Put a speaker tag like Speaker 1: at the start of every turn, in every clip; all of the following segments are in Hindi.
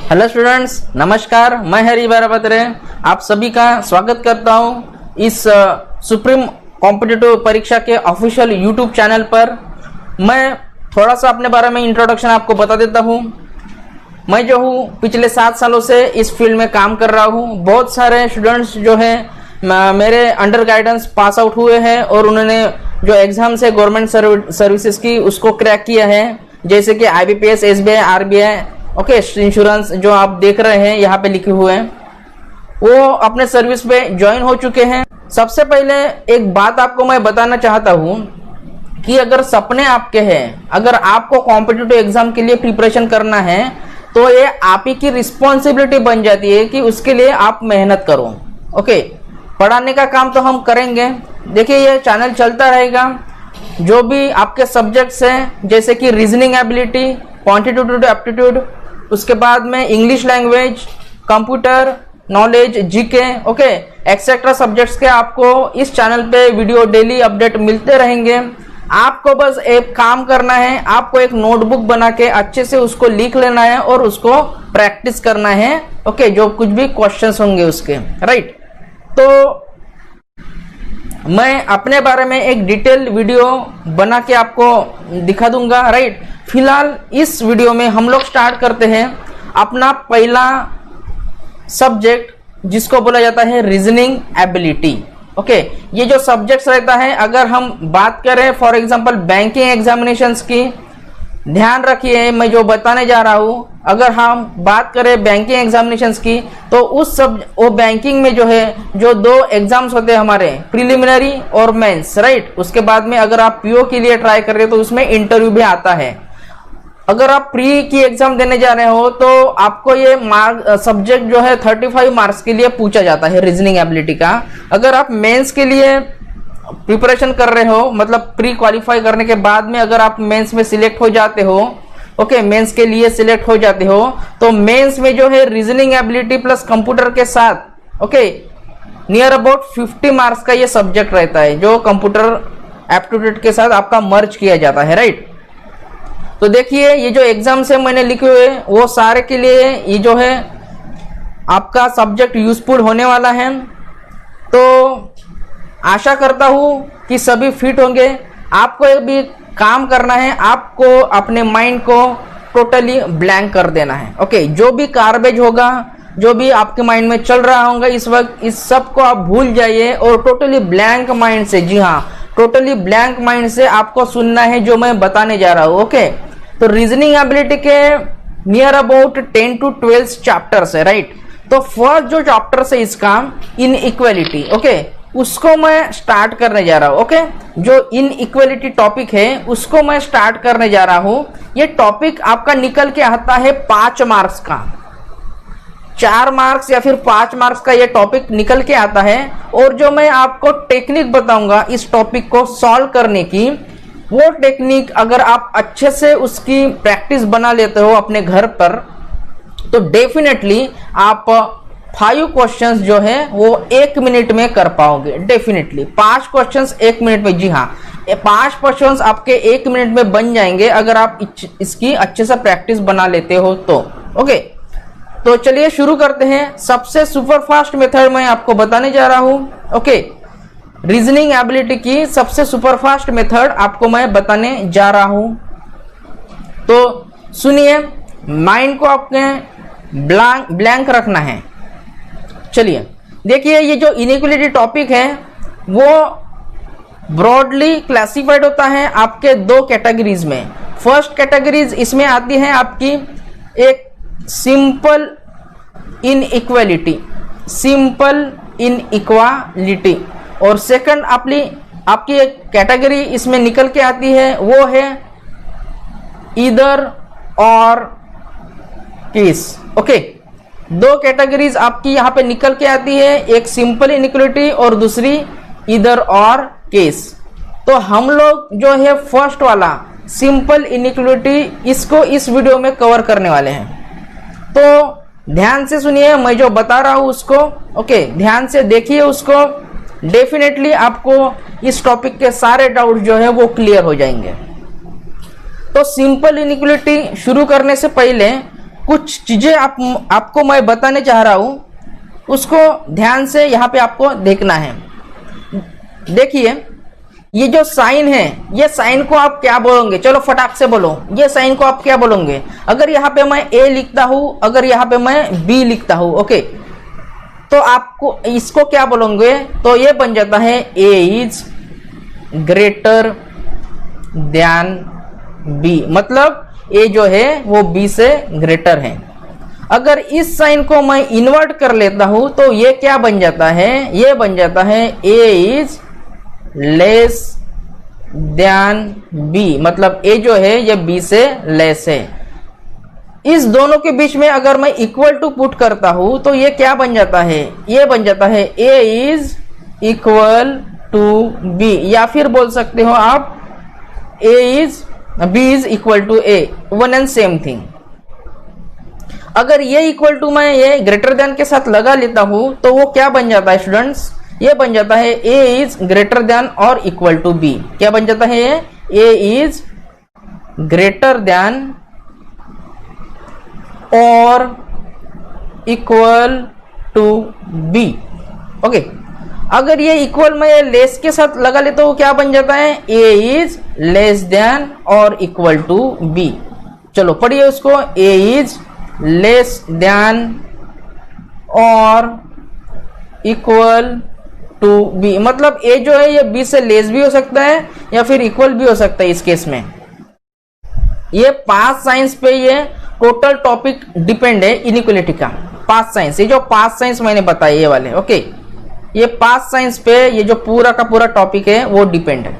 Speaker 1: हेलो स्टूडेंट्स, नमस्कार। मैं हरी बारापत्रे आप सभी का स्वागत करता हूं इस सुप्रीम कॉम्पिटिटिव परीक्षा के ऑफिशियल यूट्यूब चैनल पर। मैं थोड़ा सा अपने बारे में इंट्रोडक्शन आपको बता देता हूं। मैं जो हूं पिछले 7 सालों से इस फील्ड में काम कर रहा हूं। बहुत सारे स्टूडेंट्स जो है मेरे अंडर गाइडेंस पास आउट हुए हैं और उन्होंने जो एग्जाम्स है गवर्नमेंट सर्विसेज की उसको क्रैक किया है, जैसे कि IBPS, SBI, RBI, okay, insurance जो आप देख रहे हैं यहाँ पे लिखे हुए हैं, वो अपने सर्विस पे ज्वाइन हो चुके हैं। सबसे पहले एक बात आपको मैं बताना चाहता हूँ कि अगर सपने आपके हैं, अगर आपको कॉम्पिटिटिव एग्जाम के लिए प्रिपरेशन करना है तो ये आप ही की रिस्पॉन्सिबिलिटी बन जाती है कि उसके लिए आप मेहनत करो। ओके, पढ़ाने का काम तो हम करेंगे। देखिए, ये चैनल चलता रहेगा। जो भी आपके सब्जेक्ट्स हैं जैसे कि रीजनिंग एबिलिटी, क्वांटिटेटिव एप्टीट्यूड, उसके बाद में English language, computer knowledge, GK, okay, etcetera subjects के आपको इस चैनल पे वीडियो डेली अपडेट मिलते रहेंगे। आपको बस एक काम करना है, आपको एक नोटबुक बना के अच्छे से उसको लिख लेना है और उसको प्रैक्टिस करना है। ओके, जो कुछ भी क्वेश्चंस होंगे उसके, राइट। तो मैं अपने बारे में एक डिटेल वीडियो बना के आपको दिखा दूंगा, राइट। फिलहाल इस वीडियो में हम लोग स्टार्ट करते हैं अपना पहला सब्जेक्ट, जिसको बोला जाता है रीजनिंग एबिलिटी। ओके, ये जो सब्जेक्ट्स रहता है, अगर हम बात करें फॉर एग्जांपल बैंकिंग एग्जामिनेशंस की, ध्यान रखिए मैं जो बताने जा रहा हूं, अगर हम बात करें बैंकिंग एग्जामिनेशंस की तो वो बैंकिंग में जो है जो 2 एग्जाम्स होते हैं हमारे, प्रिलिमिनरी और मेंस, राइट। उसके बाद में अगर आप PO के लिए ट्राई कर रहे हो तो उसमें इंटरव्यू भी आता है। अगर आप प्री की एग्जाम देने जा रहे हो तो आपको ये सब्जेक्ट जो है 35 मार्क्स के लिए पूछा जाता है रीजनिंग एबिलिटी का। अगर आप मेंस के लिए प्रिपरेशन कर रहे हो, मतलब प्री क्वालिफाई करने के बाद में अगर आप मेंस में सिलेक्ट हो जाते हो, ओके, मेंस के लिए सिलेक्ट हो जाते हो, तो मेंस में जो है रीजनिंग एबिलिटी प्लस कंप्यूटर के साथ, ओके, नियर अबाउट 50 मार्क्स का ये सब्जेक्ट रहता है जो कंप्यूटर एप्टीट्यूड के साथ आपका मर्ज किया जाता है, राइट। तो देखिए, ये जो एग्जाम्स है मैंने लिखे हुए वो सारे के लिए ये जो है आपका सब्जेक्ट यूजफुल होने वाला है। तो आशा करता हूं कि सभी फिट होंगे। आपको भी काम करना है, आपको अपने माइंड को टोटली ब्लैंक कर देना है। ओके, जो भी गार्बेज होगा, जो भी आपके माइंड में चल रहा होगा इस वक्त, इस सब को आप भूल जाइए और टोटली ब्लैंक माइंड से, जी हाँ, टोटली ब्लैंक माइंड से आपको सुनना है जो मैं बताने जा रहा हूं। ओके, तो रीजनिंग एबिलिटी के नियर अबाउट 10 to 12 चैप्टर्स है, राइट। तो फर्स्ट जो चैप्टर है इसका इनइक्वालिटी, ओके, उसको मैं स्टार्ट करने जा रहा हूं। ओके, जो इनइक्वालिटी टॉपिक है उसको मैं स्टार्ट करने जा रहा हूं। ये टॉपिक आपका निकल के आता है 5 मार्क्स का, 4 मार्क्स या फिर 5 मार्क्स का ये टॉपिक निकल के आता है। और जो मैं आपको टेक्निक बताऊंगा इस टॉपिक को सॉल्व करने की, वो टेक्निक अगर आप अच्छे से उसकी प्रैक्टिस बना लेते हो अपने घर पर, तो डेफिनेटली आप 5 क्वेश्चंस जो है वो 1 मिनट में कर पाओगे। डेफिनेटली 5 क्वेश्चंस 1 मिनट में, जी हाँ, 5 क्वेश्चंस आपके 1 मिनट में बन जाएंगे अगर आप इसकी अच्छे से प्रैक्टिस बना लेते हो तो। ओके, तो चलिए शुरू करते हैं। सबसे सुपरफास्ट मेथड मैं आपको बताने जा रहा हूं। ओके, रीजनिंग एबिलिटी की सबसे सुपरफास्ट मेथड आपको मैं बताने जा रहा हूं। तो सुनिए, माइंड को आपने ब्लैंक रखना है। चलिए देखिए, ये जो इनइक्वालिटी टॉपिक है वो ब्रॉडली क्लासिफाइड होता है आपके 2 कैटेगरीज में। फर्स्ट कैटेगरीज इसमें आती है आपकी एक सिंपल इनइक्वालिटी, सिंपल इनइक्वालिटी, और सेकंड आपकी एक कैटेगरी इसमें निकल के आती है वो है ईदर और केस। ओके, 2 कैटेगरीज आपकी यहाँ पे निकल के आती है, एक सिंपल इनइक्वालिटी और दूसरी ईदर और केस। तो हम लोग जो है फर्स्ट वाला सिंपल इनइक्वालिटी, इसको इस वीडियो में कवर करने वाले हैं। तो ध्यान से सुनिए, मैं जो बता रहा हूं उसको, ओके, ध्यान से देखिए उसको। डेफिनेटली आपको इस टॉपिक के सारे डाउट जो है वो क्लियर हो जाएंगे। तो सिंपल इनइक्वालिटी शुरू करने से पहले कुछ चीजें आपको मैं बताने चाह रहा हूं, उसको ध्यान से यहाँ पे आपको देखना है। देखिए ये जो साइन है, ये साइन को आप क्या बोलोगे? चलो फटाक से बोलो, ये साइन को आप क्या बोलोगे? अगर यहाँ पे मैं ए लिखता हूं, अगर यहाँ पे मैं बी लिखता हूं, ओके, तो आपको इसको क्या बोलोगे? तो ये बन जाता है A is greater than B, मतलब ए जो है वो बी से ग्रेटर है। अगर इस साइन को मैं इन्वर्ट कर लेता हूं तो ये क्या बन जाता है? ये बन जाता है A is less then B, मतलब ए जो है ये बी से लेस है। इस दोनों के बीच में अगर मैं इक्वल टू पुट करता हूं तो ये क्या बन जाता है? ये बन जाता है A is equal to B, या फिर बोल सकते हो आप B is equal to A, one and same thing. अगर ये इक्वल टू मैं ये ग्रेटर देन के साथ लगा लेता हूं तो वो क्या बन जाता है स्टूडेंट्स? ये बन जाता है ए इज ग्रेटर देन और इक्वल टू बी। क्या बन जाता है ये? ए इज ग्रेटर देन और इक्वल टू बी। ओके, अगर ये इक्वल में ये लेस के साथ लगा ले तो क्या बन जाता है? ए इज लेस देन और इक्वल टू बी। चलो पढ़िए उसको, ए इज लेस देन और इक्वल टू बी, मतलब ए जो है ये बी से लेस भी हो सकता है या फिर इक्वल भी हो सकता है। इस केस में ये पास्ट साइंस पे ये टोटल टॉपिक डिपेंड है, इनइक्वालिटी का पास्ट साइंस। ये जो पास्ट साइंस मैंने बताया ये वाले, ओके, ये पास्ट साइंस पे ये जो पूरा का पूरा टॉपिक है वो डिपेंड है,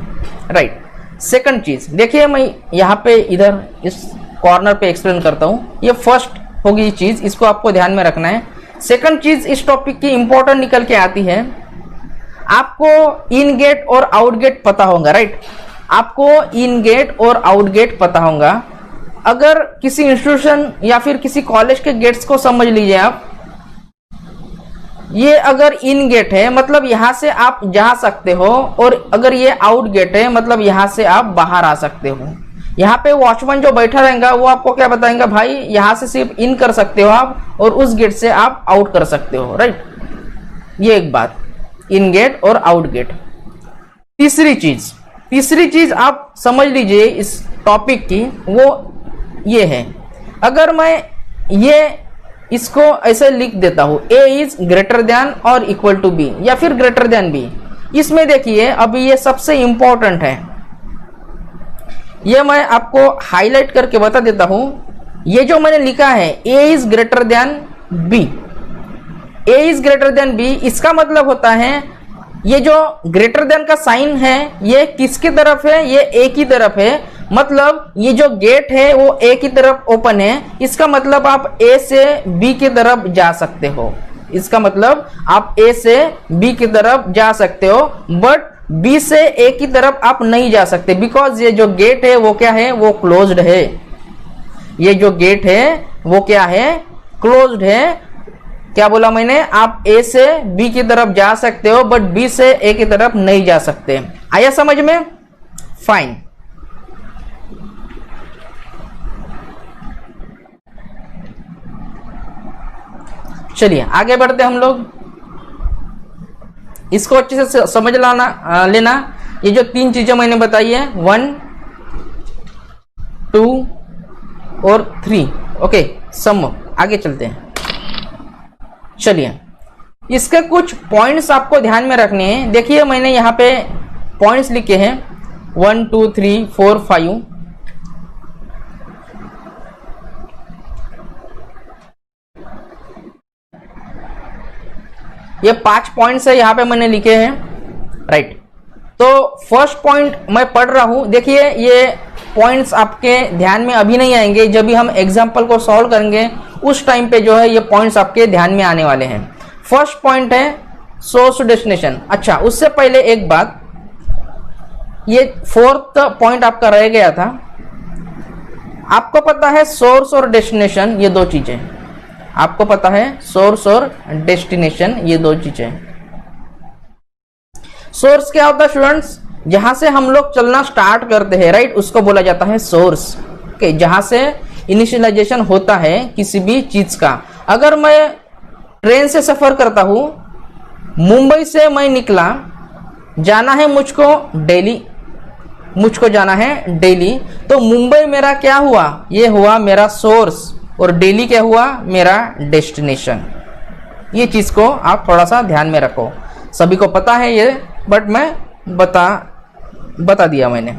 Speaker 1: राइट। सेकंड चीज देखिए, मैं यहाँ पे इधर इस कॉर्नर पे एक्सप्लेन करता हूँ। ये फर्स्ट होगी चीज, इसको आपको ध्यान में रखना है। सेकंड चीज इस टॉपिक की इंपॉर्टेंट निकल के आती है, आपको इन गेट और आउट गेट पता होगा, राइट। आपको इन गेट और आउट गेट पता होगा। अगर किसी इंस्टीट्यूशन या फिर किसी कॉलेज के गेट्स को समझ लीजिए आप, ये अगर इन गेट है मतलब यहां से आप जा सकते हो, और अगर ये आउट गेट है मतलब यहां से आप बाहर आ सकते हो। यहाँ पे वॉचमैन जो बैठा रहेगा वो आपको क्या बताएगा? भाई यहां से सिर्फ इन कर सकते हो आप और उस गेट से आप आउट कर सकते हो, राइट। ये एक बात, इन गेट और आउट गेट। तीसरी चीज आप समझ लीजिए इस टॉपिक की, वो ये है, अगर मैं ये इसको ऐसे लिख देता हूं, ए इज ग्रेटर देन और इक्वल टू बी या फिर ग्रेटर देन बी। इसमें देखिए अभी ये सबसे इंपॉर्टेंट है, ये मैं आपको हाईलाइट करके बता देता हूं। ये जो मैंने लिखा है A is greater than B, A is greater than B, इसका मतलब होता है ये जो ग्रेटर देन का साइन है ये किसकी तरफ है? ये ए की तरफ है। मतलब ये जो गेट है वो ए की तरफ ओपन है, इसका मतलब आप ए से बी की तरफ जा सकते हो। इसका मतलब आप ए से बी की तरफ जा सकते हो, बट बी से ए की तरफ आप नहीं जा सकते, बिकॉज ये जो गेट है वो क्या है? वो क्लोज्ड है। ये जो गेट है वो क्या है? क्लोज्ड है। क्या बोला मैंने? आप ए से बी की तरफ जा सकते हो बट बी से ए की तरफ नहीं जा सकते। आया समझ में? फाइन। चलिए आगे बढ़ते हम लोग, इसको अच्छे से समझ लेना। ये जो तीन चीजें मैंने बताई है, 1, 2 और 3, ओके, सम। आगे चलते हैं। चलिए इसके कुछ पॉइंट्स आपको ध्यान में रखने हैं। देखिए मैंने यहाँ पे पॉइंट्स लिखे हैं 1, 2, 3, 4, 5। ये 5 पॉइंट्स है यहाँ पे मैंने लिखे हैं, राइट। तो फर्स्ट पॉइंट मैं पढ़ रहा हूं। देखिए ये पॉइंट्स आपके ध्यान में अभी नहीं आएंगे, जब भी हम एग्जाम्पल को सॉल्व करेंगे उस टाइम पे जो है ये पॉइंट्स आपके ध्यान में आने वाले हैं। फर्स्ट पॉइंट है सोर्स डेस्टिनेशन। अच्छा, उससे पहले एक बात, ये फोर्थ पॉइंट आपका रह गया था। आपको पता है सोर्स और डेस्टिनेशन ये दो चीजें, आपको पता है सोर्स और डेस्टिनेशन ये दो चीजें। सोर्स क्या होता है स्टूडेंट्स? जहां से हम लोग चलना स्टार्ट करते हैं, राइट, उसको बोला जाता है सोर्स। ओके, जहां से इनिशियलाइजेशन होता है किसी भी चीज का। अगर मैं ट्रेन से सफर करता हूं, मुंबई से मैं निकला, जाना है मुझको दिल्ली, मुझको जाना है दिल्ली, तो मुंबई मेरा क्या हुआ, ये हुआ मेरा सोर्स, और दिल्ली क्या हुआ, मेरा डेस्टिनेशन। ये चीज को आप थोड़ा सा ध्यान में रखो, सभी को पता है ये, बट मैं बता दिया मैंने।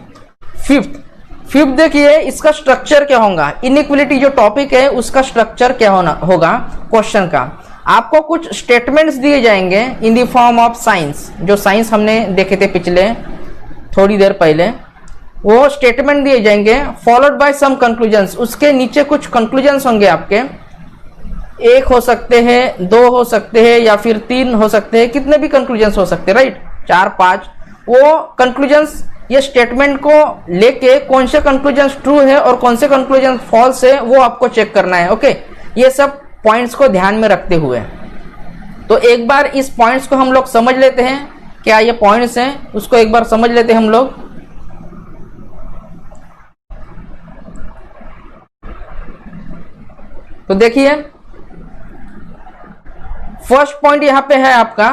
Speaker 1: फिफ्थ देखिए, इसका स्ट्रक्चर क्या होगा, इनइक्वलिटी जो टॉपिक है उसका स्ट्रक्चर क्या होगा क्वेश्चन का। आपको कुछ स्टेटमेंट्स दिए जाएंगे in the form of science, जो साइंस हमने देखे थे पिछले थोड़ी देर पहले, वो स्टेटमेंट दिए जाएंगे, फॉलोड बाय सम कंक्लूजन्स। उसके नीचे कुछ कंक्लूजन्स होंगे आपके, एक हो सकते हैं, दो हो सकते हैं, या फिर तीन हो सकते हैं, कितने भी कंक्लूजन्स हो सकते हैं, राइट, 4-5। वो कंक्लूजन्स, ये स्टेटमेंट को लेके कौन से कंक्लूजन्स ट्रू है और कौन से कंक्लूजन्स फॉल्स है, वो आपको चेक करना है। ओके, ये सब पॉइंट्स को ध्यान में रखते हुए, तो एक बार इस पॉइंट्स को हम लोग समझ लेते हैं, क्या ये पॉइंट्स हैं उसको एक बार समझ लेते हैं हम लोग। तो देखिए, फर्स्ट पॉइंट यहां पे है आपका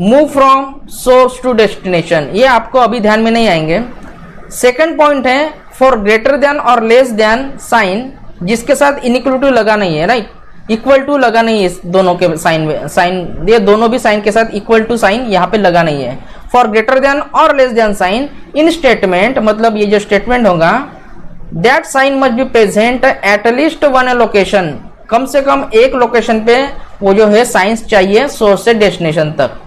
Speaker 1: move from source to destination, ये आपको अभी ध्यान में नहीं आएंगे। सेकंड पॉइंट है फॉर ग्रेटर देन और लेस देन साइन, जिसके साथ इनइक्वलिटी लगा नहीं है, राइट, इक्वल टू लगा नहीं है, दोनों के साइन ये दोनों भी साइन के साथ इक्वल टू साइन यहाँ पे लगा नहीं है। फॉर ग्रेटर देन और less than sign in statement, मतलब ये जो स्टेटमेंट होगा, that sign must be present at least one location, कम से कम एक लोकेशन पे वो जो है साइंस चाहिए सोर्स से डेस्टिनेशन तक।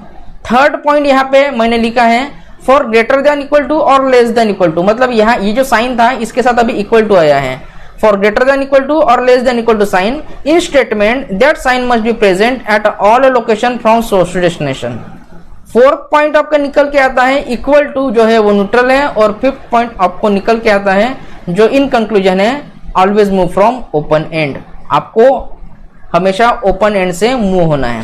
Speaker 1: थर्ड पॉइंट यहाँ पे मैंने लिखा है for greater than equal to और लेस देन इक्वल टू, मतलब यहाँ ये जो साइन था इसके साथ अभी इक्वल टू आया है। For greater than equal to और less than equal to sign in statement that sign must be present at all location from source to destination. Fourth point आपका निकल के आता है इक्वल टू जो है वो न्यूट्रल है, और फिफ्थ पॉइंट आपको निकल के आता है जो इन कंक्लूजन है always move from open and, आपको हमेशा ओपन एंड से मूव होना है।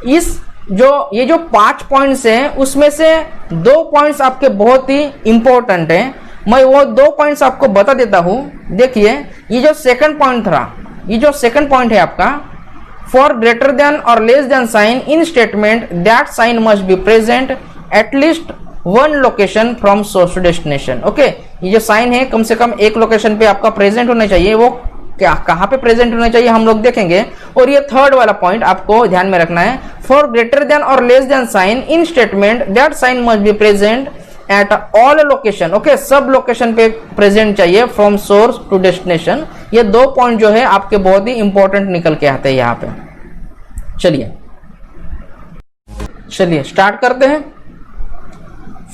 Speaker 1: ये जो 5 पॉइंट्स हैं उसमें से 2 पॉइंट्स आपके बहुत ही इंपॉर्टेंट हैं, मैं वो 2 पॉइंट्स आपको बता देता हूं। देखिए, ये जो सेकंड पॉइंट था, ये जो सेकंड पॉइंट है आपका, फॉर ग्रेटर देन और less than sign in statement that sign must be present at least one location from source to destination. Okay, ये जो साइन है कम से कम एक लोकेशन पे आपका प्रेजेंट होना चाहिए, वो क्या कहां पे प्रेजेंट होना चाहिए हम लोग देखेंगे। और ये थर्ड वाला पॉइंट आपको ध्यान में रखना है, फॉर ग्रेटर देन और less than sign in statement that sign must be present at all location. Okay, सब लोकेशन पे प्रेजेंट चाहिए फ्रॉम सोर्स टू डेस्टिनेशन। ये 2 पॉइंट जो है आपके बहुत ही इंपॉर्टेंट निकल के आते हैं यहाँ पे। चलिए स्टार्ट करते हैं।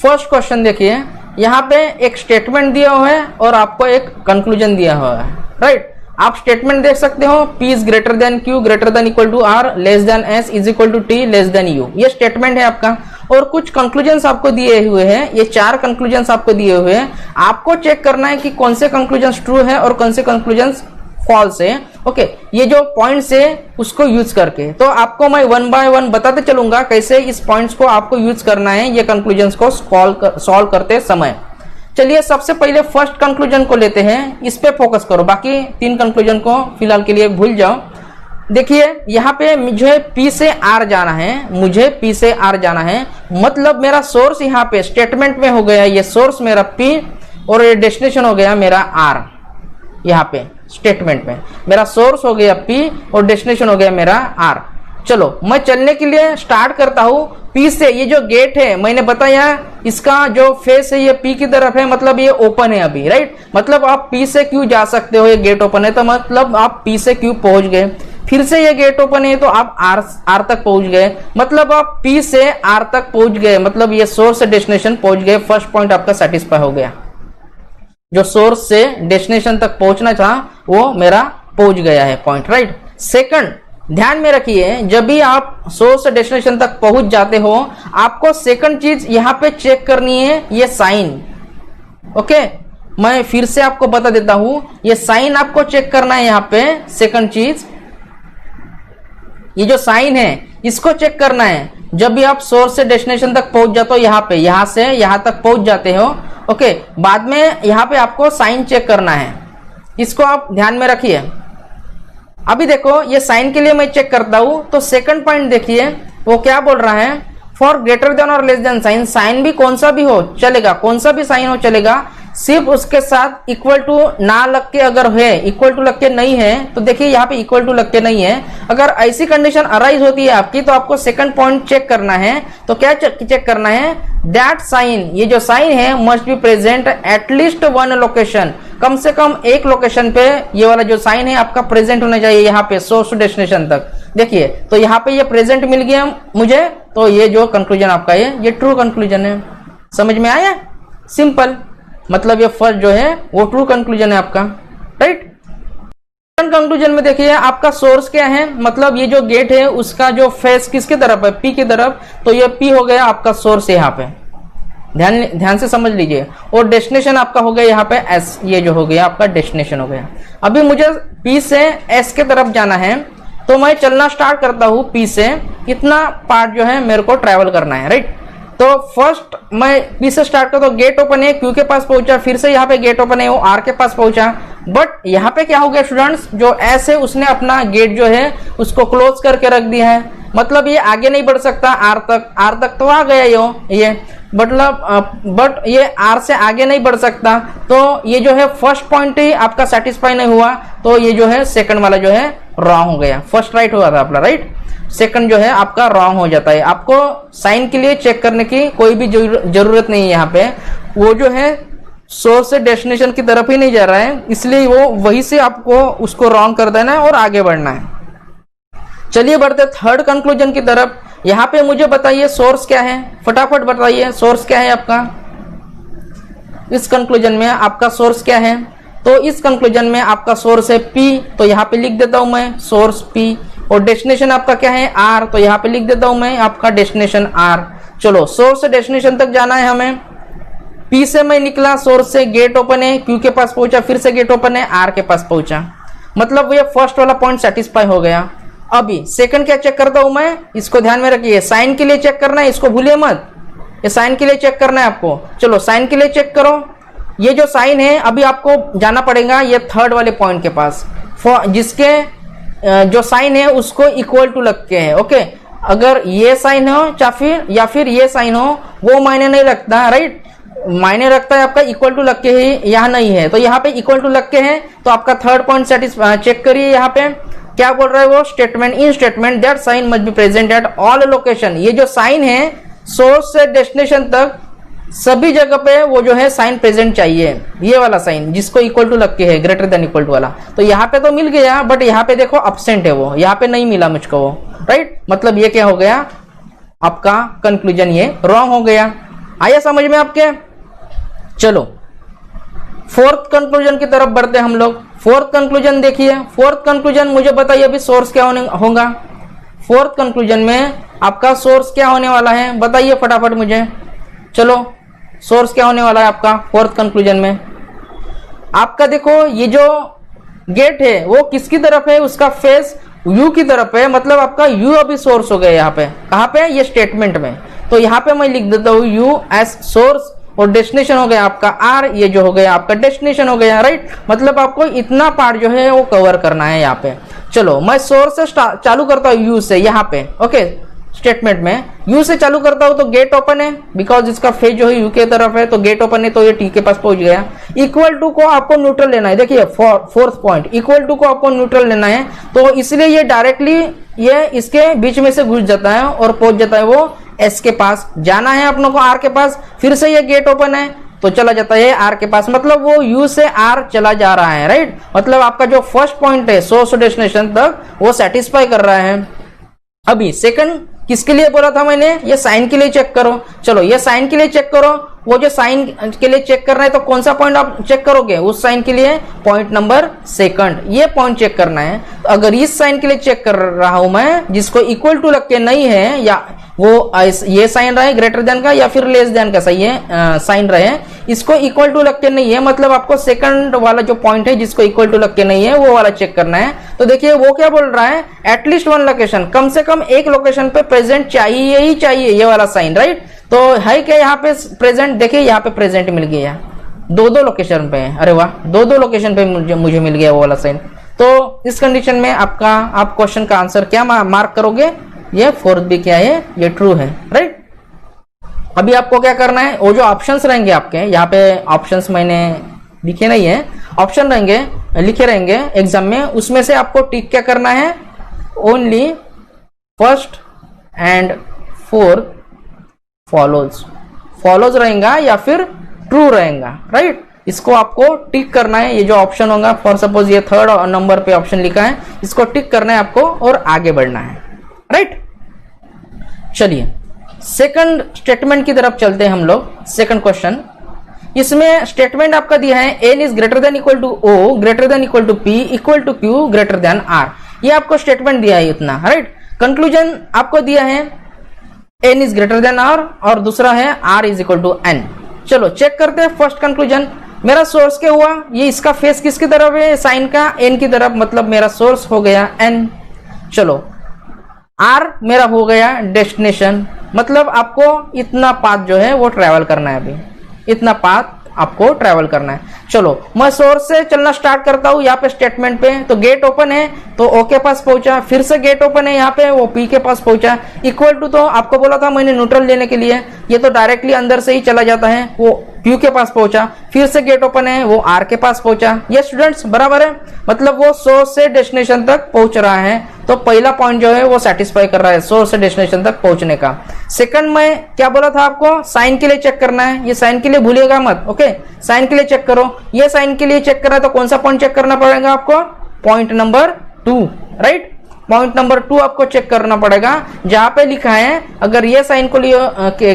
Speaker 1: फर्स्ट क्वेश्चन देखिए, यहाँ पे एक स्टेटमेंट दिया हुआ है और आपको एक कंक्लूजन दिया हुआ है, राइट। आप स्टेटमेंट देख सकते हो, P is greater than Q greater than equal to R less than S is equal to T less than U, ये स्टेटमेंट है आपका। और कुछ कंक्लूजन्स आपको दिए हुए हैं, ये 4 कंक्लूजन्स आपको दिए हुए हैं। आपको चेक करना है कि कौन से कंक्लूजन्स ट्रू है और कौन से कंक्लूजन्स फॉल्स है। ओके, ये जो पॉइंट्स है उसको यूज करके, तो आपको मैं 1 बाय 1 बताते चलूंगा कैसे इस पॉइंट्स को आपको यूज करना है ये कंक्लूजन्स को सॉल्व करते समय। चलिए सबसे पहले फर्स्ट कंक्लूजन को लेते हैं, इस पे फोकस करो, बाकी 3 कंक्लूजन को फिलहाल के लिए भूल जाओ। देखिए यहाँ पे मुझे P से R जाना है, मुझे P से R जाना है, मतलब मेरा सोर्स यहाँ पे स्टेटमेंट में हो गया, ये सोर्स मेरा P और ये डेस्टिनेशन हो गया मेरा R। यहाँ पे स्टेटमेंट में मेरा सोर्स हो गया P और डेस्टिनेशन हो गया मेरा R। चलो मैं चलने के लिए स्टार्ट करता हूँ P से। ये जो गेट है मैंने बताया, इसका जो फेस है ये P की तरफ है, मतलब ये ओपन है अभी, राइट। मतलब आप P से Q जा सकते हो, ये गेट ओपन है, तो मतलब आप P से Q पहुंच गए। फिर से ये गेट ओपन है तो आप R तक पहुंच गए, मतलब आप P से R तक पहुंच गए, मतलब ये सोर्स से डेस्टिनेशन पहुंच गए। फर्स्ट पॉइंट आपका सेटिस्फाई हो गया, जो सोर्स से डेस्टिनेशन तक पहुंचना था वो मेरा पहुंच गया है पॉइंट, राइट। सेकंड, ध्यान में रखिए, जब भी आप सोर्स से डेस्टिनेशन तक पहुंच जाते हो, आपको सेकंड चीज यहां पे चेक करनी है, ये साइन। ओके, मैं फिर से आपको बता देता हूं, ये साइन आपको चेक करना है यहाँ पे। सेकंड चीज, ये जो साइन है इसको चेक करना है। जब भी आप सोर्स से डेस्टिनेशन तक पहुंच जाते हो, यहाँ पे यहां से यहां तक पहुंच जाते हो, ओके, बाद में यहाँ पे आपको साइन चेक करना है। इसको आप ध्यान में रखिए। अभी देखो ये साइन के लिए मैं चेक करता हूं, तो सेकंड पॉइंट देखिए वो क्या बोल रहा है, फॉर ग्रेटर देन और लेस देन साइन, साइन भी कौन सा भी हो चलेगा, कौन सा भी साइन हो चलेगा, सिर्फ उसके साथ इक्वल टू ना लग के अगर है, इक्वल टू लग के नहीं है, तो देखिए यहाँ पे इक्वल टू लग के नहीं है। अगर ऐसी कंडीशन अराइज होती है आपकी, तो आपको सेकंड पॉइंट चेक करना है। तो क्या चेक करना है, दैट साइन, ये जो साइन है must be present at least one location, कम से कम एक लोकेशन पे ये वाला जो साइन है आपका प्रेजेंट होना चाहिए, यहाँ पे सोर्स टू डेस्टिनेशन तक। देखिए तो यहाँ पे ये प्रेजेंट मिल गया मुझे, तो ये जो कंक्लूजन आपका ये ट्रू कंक्लूजन है। समझ में आया? सिंपल, मतलब ये फर्स्ट जो है वो ट्रू कंक्लूजन है आपका, राइट। सेकंड कंक्लूजन में देखिए आपका सोर्स क्या है, मतलब ये जो गेट है उसका जो फेस किसकी तरफ है, पी की तरफ, तो ये पी हो गया आपका सोर्स यहाँ पे, ध्यान से समझ लीजिए। और डेस्टिनेशन आपका हो गया यहाँ पे एस, ये जो हो गया आपका डेस्टिनेशन हो गया। अभी मुझे पी से एस के तरफ जाना है, तो मैं चलना स्टार्ट करता हूँ पी से, इतना पार्ट जो है मेरे को ट्रैवल करना है, राइट। तो फर्स्ट मैं पी से स्टार्ट करता हूँ, गेट ओपन है, क्यू के पास पहुंचा, फिर से यहाँ पे गेट ओपन है, वो आर के पास पहुंचा। बट यहाँ पे क्या हो गया स्टूडेंट्स, जो एस है उसने अपना गेट जो है उसको क्लोज करके रख दिया है, मतलब ये आगे नहीं बढ़ सकता आर तक तो आ गया ये मतलब बट ये आर से आगे नहीं बढ़ सकता। तो ये जो है फर्स्ट पॉइंट ही आपका सेटिस्फाई नहीं हुआ, तो ये जो है सेकंड वाला जो है रॉन्ग हो गया, फर्स्ट राइट हुआ था आपका, राइट, सेकंड जो है आपका रॉन्ग हो जाता है। आपको साइन के लिए चेक करने की कोई भी जरूरत नहीं है, यहाँ पे वो जो है सोर्स से डेस्टिनेशन की तरफ ही नहीं जा रहा है, इसलिए वो वही से आपको उसको रॉन्ग कर देना है और आगे बढ़ना है। चलिए बढ़ते थर्ड कंक्लूजन की तरफ। यहाँ पे मुझे बताइए सोर्स क्या है, फटाफट बताइए सोर्स क्या है आपका, इस कंक्लूजन में आपका सोर्स क्या है। तो इस कंक्लूजन में आपका सोर्स है पी, तो यहाँ पे लिख देता हूं मैं सोर्स पी, और डेस्टिनेशन आपका क्या है आर, तो यहाँ पे लिख देता हूं मैं आपका डेस्टिनेशन आर। चलो सोर्स से डेस्टिनेशन तक जाना है हमें, पी से मैं निकला, सोर्स से गेट ओपन है, क्यू के पास पहुंचा, फिर से गेट ओपन है, आर के पास पहुंचा, मतलब ये फर्स्ट वाला पॉइंट सेटिस्फाई हो गया। अभी सेकंड क्या चेक करता हूं मैं, इसको ध्यान में रखिए, साइन के लिए चेक करना है, इसको भूलिए मत, ये साइन के लिए चेक करना है आपको। चलो साइन के लिए चेक करो, ये जो साइन है अभी आपको जाना पड़ेगा ये थर्ड वाले पॉइंट के पास, जिसके जो साइन है उसको इक्वल टू लग के है, ओके। अगर ये साइन हो या फिर ये साइन हो वो मायने नहीं रखता, राइट, मायने रखता है आपका इक्वल टू लग के ही, यहाँ नहीं है, तो यहाँ पे इक्वल टू लग के है, तो आपका थर्ड पॉइंट चेक करिए। यहाँ पे क्या बोल रहा है वो, statement in statement that sign must be present at all location, ये जो साइन है सोर्स से डेस्टिनेशन तक सभी जगह पे वो जो है साइन प्रेजेंट चाहिए, ये वाला साइन जिसको इक्वल टू लग के है, ग्रेटर देन इक्वल टू वाला। तो यहाँ पे तो मिल गया, बट यहाँ पे देखो अब्सेंट है वो, यहाँ पे नहीं मिला मुझको वो, राइट, मतलब ये क्या हो गया आपका कंक्लूजन, ये रॉन्ग हो गया। आया समझ में आपके? चलो फोर्थ कंक्लूजन की तरफ बढ़ते हम लोग। फोर्थ कंक्लूजन देखिए, फोर्थ कंक्लूजन मुझे बताइए अभी सोर्स क्या होगा। फोर्थ कंक्लूजन में आपका सोर्स क्या होने वाला है बताइए फटाफट मुझे। चलो सोर्स क्या होने वाला है आपका फोर्थ कंक्लूजन में। आपका देखो ये जो गेट है वो किसकी तरफ है, उसका फेस यू की तरफ है, मतलब आपका यू अभी सोर्स हो गया यहाँ पे, कहाँ पे, ये स्टेटमेंट में। तो यहाँ पे मैं लिख देता हूँ यू एज सोर्स, और डेस्टिनेशन हो गया आपका आर, ये जो हो गया आपका डेस्टिनेशन हो गया, राइट, मतलब आपको इतना पार्ट जो है वो कवर करना है यहाँ पे। चलो मैं सोर्स से चालू करता हूँ यू से, यहाँ पे ओके, स्टेटमेंट में यू से चालू करता हूं तो गेट ओपन है, बिकॉज इसका फेज जो है यू के तरफ है, तो गेट ओपन है, तो ये टी के पास पहुंच गया। इक्वल टू को आपको न्यूट्रल लेना है, देखिए फोर्थ पॉइंट, इक्वल टू को आपको न्यूट्रल लेना है, तो इसलिए ये डायरेक्टली ये इसके बीच में से घुस जाता है और पहुंच जाता है वो एस के पास। जाना है अपनों को आर के पास, फिर से ये गेट ओपन है तो चला जाता है आर के पास, मतलब वो यू से आर चला जा रहा है, राइट, मतलब आपका जो फर्स्ट पॉइंट है सोर्स डेस्टिनेशन तक वो सेटिस्फाई कर रहा है। अभी सेकंड किसके लिए बोला था मैंने, ये साइन के लिए चेक करो। चलो ये साइन के लिए चेक करो, वो जो साइन के लिए चेक करना है तो कौन सा पॉइंट आप चेक करोगे, उस साइन के लिए पॉइंट नंबर सेकंड, ये पॉइंट चेक करना है। तो अगर इस साइन के लिए चेक कर रहा हूं मैं जिसको इक्वल टू लग के नहीं है, या वो ये साइन रहे ग्रेटर देन का या फिर लेस देन का सही है साइन रहे, इसको इक्वल टू लग के नहीं है, मतलब आपको सेकंड वाला जो पॉइंट है जिसको इक्वल टू लग के नहीं है वो वाला चेक करना है। तो देखिए वो क्या बोल रहा है, एटलीस्ट वन लोकेशन, कम से कम एक लोकेशन पे प्रेजेंट चाहिए ही चाहिए, ये वाला साइन, राइट। तो है क्या यहाँ पे प्रेजेंट, देखिए यहाँ पे प्रेजेंट मिल गया, दो दो लोकेशन पे है, अरे वाह, दो दो लोकेशन पे मुझे मिल गया वो वाला साइन। तो इस कंडीशन में आप क्वेश्चन का आंसर क्या मार्क करोगे, ये फोर्थ भी क्या है, ये ट्रू है, राइट। अभी आपको क्या करना है, वो जो ऑप्शंस रहेंगे आपके यहाँ पे, ऑप्शंस मैंने लिखे नहीं है, ऑप्शन रहेंगे लिखे रहेंगे एग्जाम में, उसमें से आपको टिक क्या करना है, only first and fourth follows रहेगा या फिर ट्रू रहेगा, राइट। इसको आपको टिक करना है, ये जो ऑप्शन होगा, फॉर सपोज ये थर्ड नंबर पे ऑप्शन लिखा है, इसको टिक करना है आपको और आगे बढ़ना है, राइट। चलिए सेकंड स्टेटमेंट की तरफ चलते हैं हम लोग। सेकंड क्वेश्चन, इसमें स्टेटमेंट आपका दिया है n is greater than equal to O, greater than equal to P, equal to Q, greater than R. ये आपको स्टेटमेंट दिया है इतना, राइट। कंक्लूजन आपको दिया है n is greater than R और दूसरा है r is equal to n। चलो चेक करते हैं फर्स्ट कंक्लूजन। मेरा सोर्स क्या हुआ, ये इसका फेस किसकी तरफ है, साइन का n की तरफ, मतलब मेरा सोर्स हो गया n। चलो r मेरा हो गया डेस्टिनेशन, मतलब आपको इतना पाथ जो है वो ट्रैवल करना है, अभी इतना पाथ आपको ट्रैवल करना है। चलो मैं सोर्स से चलना स्टार्ट करता हूँ, यहाँ पे स्टेटमेंट पे तो गेट ओपन है तो ओ के पास पहुंचा, फिर से गेट ओपन है यहाँ पे, वो पी के पास पहुंचा, इक्वल टू तो आपको बोला था मैंने न्यूट्रल लेने के लिए, ये तो डायरेक्टली अंदर से ही चला जाता है, वो क्यू के पास पहुंचा, फिर से गेट ओपन है, वो आर के पास पहुंचा। ये स्टूडेंट्स बराबर है, मतलब वो सोर्स से डेस्टिनेशन तक पहुंच रहा है, तो पहला पॉइंट जो है वो सेटिस्फाई कर रहा है सोर्स से डेस्टिनेशन तक पहुंचने का। सेकंड में क्या बोला था आपको, साइन के लिए चेक करना है, ये साइन के लिए भूलिएगा मत, ओके, साइन के लिए चेक करो। ये साइन के लिए चेक करना है तो कौन सा पॉइंट चेक करना पड़ेगा आपको, point number 2, right. Point number 2 आपको चेक करना पड़ेगा, जहां पे लिखा है अगर ये साइन को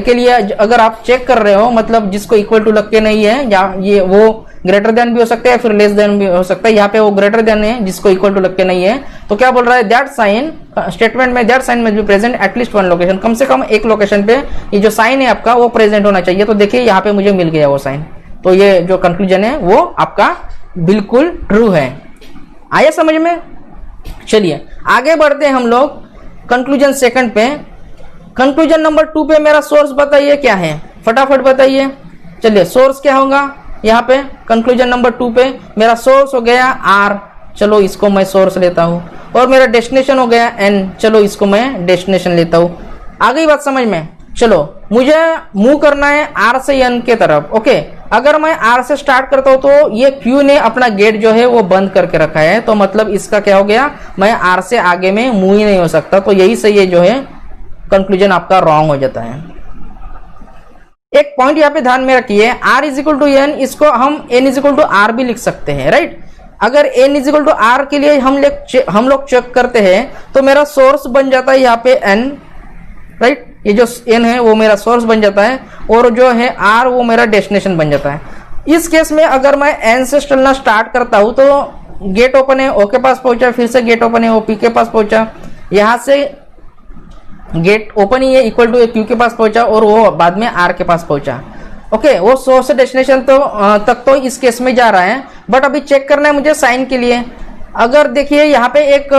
Speaker 1: के लिए अगर आप चेक कर रहे हो, मतलब जिसको इक्वल टू लग के नहीं है, या ये वो ग्रेटर देन भी हो सकता है फिर लेस देन भी हो सकता है, यहाँ पे वो ग्रेटर देन है जिसको इक्वल टू लग के नहीं है, तो क्या बोल रहा है, दैट साइन, स्टेटमेंट में that sign must be present at least one location, कम से कम एक लोकेशन पे ये जो साइन है आपका वो प्रेजेंट होना चाहिए। तो देखिए यहाँ पे मुझे मिल गया वो साइन, तो ये जो कंक्लूजन है वो आपका बिल्कुल ट्रू है। आया समझ में। चलिए आगे बढ़ते हैं हम लोग कंक्लूजन सेकंड पे। कंक्लूजन नंबर 2 पे मेरा सोर्स बताइए क्या है, फटाफट बताइए। चलिए सोर्स क्या होगा यहाँ पे, कंक्लूजन नंबर 2 पे मेरा सोर्स हो गया R, चलो इसको मैं सोर्स लेता हूँ, और मेरा डेस्टिनेशन हो गया N, चलो इसको मैं डेस्टिनेशन लेता हूँ। आ गई बात समझ में। चलो मुझे मूव करना है R से N के तरफ, ओके। अगर मैं R से स्टार्ट करता हूं तो ये Q ने अपना गेट जो है वो बंद करके रखा है, तो मतलब इसका क्या हो गया, मैं R से आगे में मूव ही नहीं हो सकता, तो यही से ये जो है कंक्लूजन आपका रॉन्ग हो जाता है। एक पॉइंट यहाँ पे ध्यान में रखिए, R is equal to N, इसको हम N is equal to R भी लिख सकते हैं, राइट। अगर N is equal to R के लिए हम लोग चेक करते हैं तो मेरा सोर्स बन जाता है यहाँ पे N, राइट। ये जो N है वो मेरा सोर्स बन जाता है, और जो है R वो मेरा डेस्टिनेशन बन जाता है। इस केस में अगर मैं N से चलना स्टार्ट करता हूं तो गेट ओपन है, O के पास पहुंचा, फिर से गेट ओपन है, वो P के पास पहुंचा, यहां से गेट ओपन ही है, इक्वल टू Q के पास पहुंचा, और वो बाद में R के पास पहुंचा, ओके। वो सोर्स से डेस्टिनेशन तक तो इस केस में जा रहा है, बट अभी चेक करना है मुझे साइन के लिए। अगर देखिए यहाँ पे एक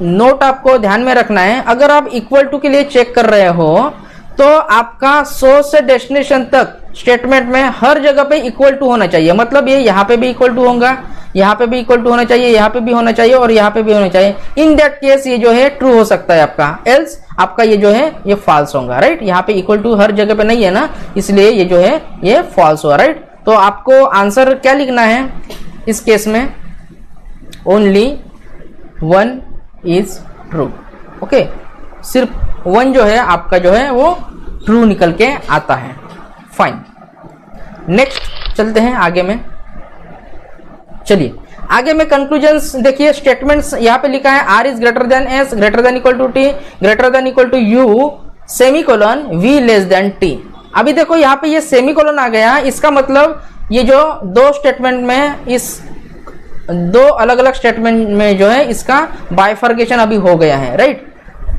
Speaker 1: नोट आपको ध्यान में रखना है, अगर आप इक्वल टू के लिए चेक कर रहे हो तो आपका सोर्स से डेस्टिनेशन तक स्टेटमेंट में हर जगह पे इक्वल टू होना चाहिए, मतलब ये यहाँ पे भी इक्वल टू होगा, यहाँ पे भी इक्वल टू होना चाहिए, यहाँ पे भी होना चाहिए, और यहाँ पे भी होना चाहिए। इन दैट केस ये जो है ट्रू हो सकता है आपका, एल्स आपका ये जो है ये फॉल्स होगा, राइट। यहाँ पे इक्वल टू हर जगह पे नहीं है ना, इसलिए ये जो है ये फॉल्स हुआ, राइट। तो आपको आंसर क्या लिखना है इस केस में, ओनली 1 इज ट्रू, ओके। सिर्फ 1 जो है आपका जो है वो ट्रू निकल के आता है, फाइन। नेक्स्ट चलते हैं आगे में। चलिए आगे में कंक्लूजन्स देखिए, स्टेटमेंट्स यहाँ पे लिखा है R is greater than S, greater than equal to T, greater than equal to U, semicolon V less than T। अभी देखो यहाँ पे ये सेमीकोलन आ गया, इसका मतलब ये जो दो स्टेटमेंट में, इस दो अलग अलग स्टेटमेंट में जो है इसका बाइफर्केशन अभी हो गया है, राइट।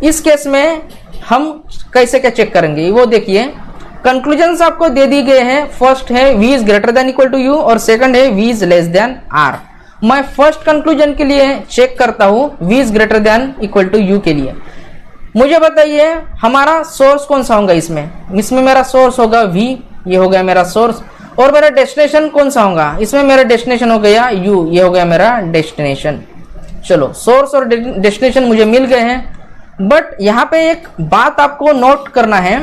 Speaker 1: इस केस में हम कैसे क्या चेक करेंगे वो देखिए। कंक्लूजन्स आपको दे दी गए हैं, फर्स्ट है V is greater than equal to U, और सेकंड है V is less than R। मैं फर्स्ट कंक्लूजन के लिए चेक करता हूं V is greater than equal to U के लिए। मुझे बताइए हमारा सोर्स कौन सा होगा इसमें मेरा सोर्स होगा V, ये हो गया मेरा सोर्स, और मेरा डेस्टिनेशन कौन सा होगा, इसमें मेरा डेस्टिनेशन हो गया यू, ये हो गया मेरा डेस्टिनेशन। चलो सोर्स और डेस्टिनेशन मुझे मिल गए हैं, बट यहाँ पे एक बात आपको नोट करना है,